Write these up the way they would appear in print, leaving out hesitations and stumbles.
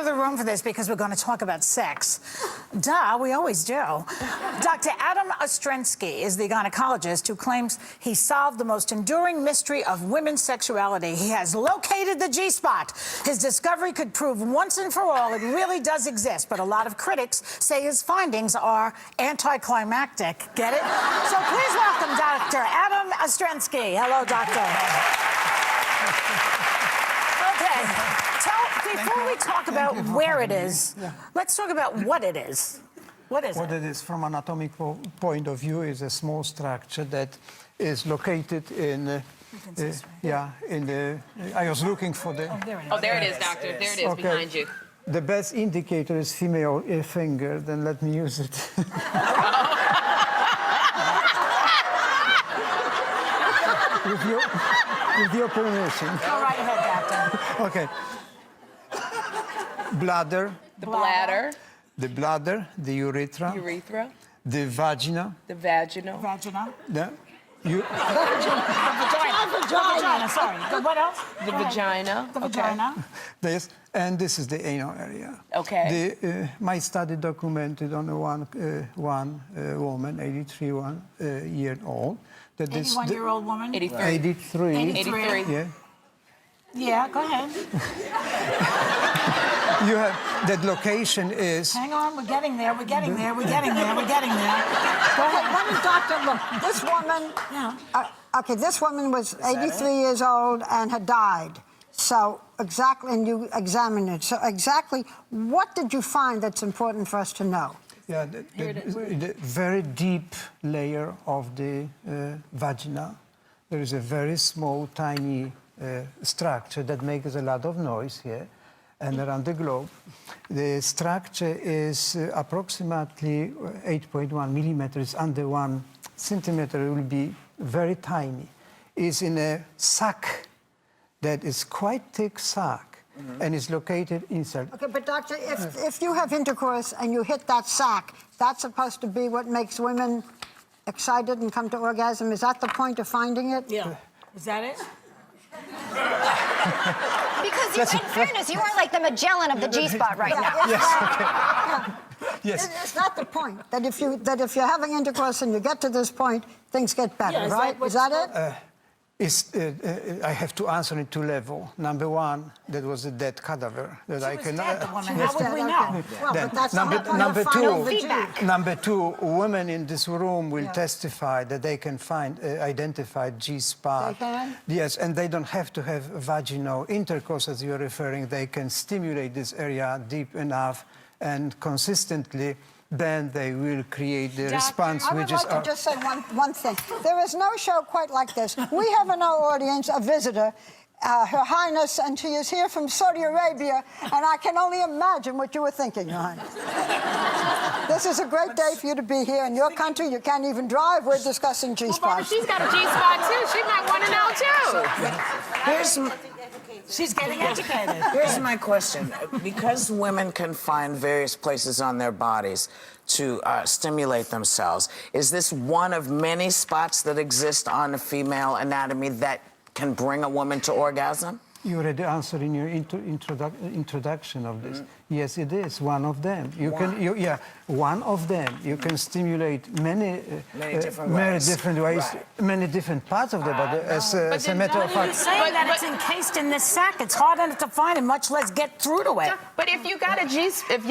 the room for this because we're going to talk about sex. Duh, we always do. Dr. Adam Ostrzenski is the gynecologist who claims he solved the most enduring mystery of women's sexuality. He has located the G-spot. His discovery could prove once and for all it really does exist, but a lot of critics say his findings are anticlimactic. Get it? So please welcome Dr. Adam Ostrzenski. Hello, doctor. Okay. Before we talk about where it is, let's talk about what it is. What is it? What it is, from an anatomical point of view, is a small structure that is located in. I was looking for the. Oh, there it is, doctor. There it is, okay. Behind you. The best indicator is female finger. Then let me use it. with your permission. Go right ahead, doctor. Okay. Bladder. The bladder. The bladder, the urethra. Urethra. The vagina. The vaginal. Vagina. The vagina, sorry. What else? The vagina. The vagina. Yes, and this is the anal area. Okay. My study documented on one woman, 83-year-old. 81-year-old woman? 83. 83. 83. Yeah. Yeah, go ahead. You have, that location is... Hang on, we're getting there, we're getting there, we're getting there, we're getting there. Go ahead, let me, doctor, look, this woman, okay, this woman was 83 years old and had died. So, exactly, and you examined it. So, exactly, what did you find that's important for us to know? Yeah, the very deep layer of the vagina. There is a very small, tiny structure that makes a lot of noise here and around the globe. The structure is approximately 8.1 millimeters, under 1 centimeter. It will be very tiny. It's in a sac that is quite thick sac, and is located inside. Okay, but doctor, if you have intercourse and you hit that sac, that's supposed to be what makes women excited and come to orgasm. Is that the point of finding it? Yeah. Is that it? Because you, in fairness, you are like the Magellan of the G-spot right now. Yes. Okay. Yes. Is that the point? That if you're having intercourse and you get to this point, things get better, Yeah, right? Is that it? I have to answer in two levels. Number one, that was a dead cadaver that I can. Dead, the woman. How would we know? Well, but that's number two, women in this room will testify that they can identify G-spot. They can? Yes, and they don't have to have vaginal intercourse, as you're referring. They can stimulate this area deep enough and consistently. Then they will create the response, which is... I would like to just say one thing. There is no show quite like this. We have in our audience a visitor, Her Highness, and she is here from Saudi Arabia, and I can only imagine what you were thinking, Your Highness. This is a great day for you to be here in your country. You can't even drive. We're discussing G-spot. Well, she's got a G-spot, too. She might want to know, too. She's getting educated. Here's my question. Because women can find various places on their bodies to stimulate themselves, is this one of many spots that exist on the female anatomy that can bring a woman to orgasm? You already answered in your introduction of this. Yes, it is one of them. One of them. You can stimulate many different ways, many different parts of the body. As a matter of fact, saying that it's encased in this sac, it's hard enough to find and much less get through to it. But if you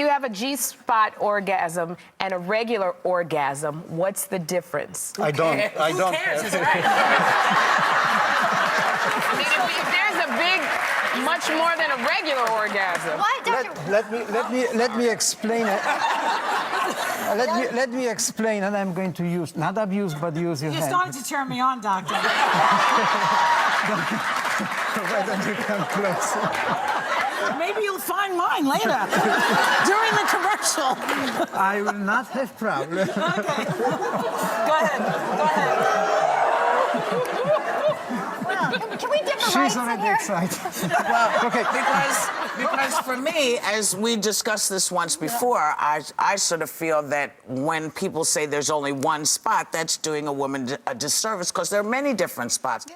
have a G-spot orgasm and a regular orgasm, what's the difference? I don't. Who cares? It's right. I mean, if there's a big, much more than a regular orgasm. What, Doctor? Let me explain it. Let me explain, and I'm going to use, not abuse, but use your hand. You're starting to turn me on, doctor. Why don't you come closer? Maybe you'll find mine later, during the commercial. I will not have problem. Okay. Go ahead. Can we get the She's rights in already here? excited. Well, because for me, as we discussed this once before, I sort of feel that when people say there's only one spot, that's doing a woman a disservice, because there are many different spots.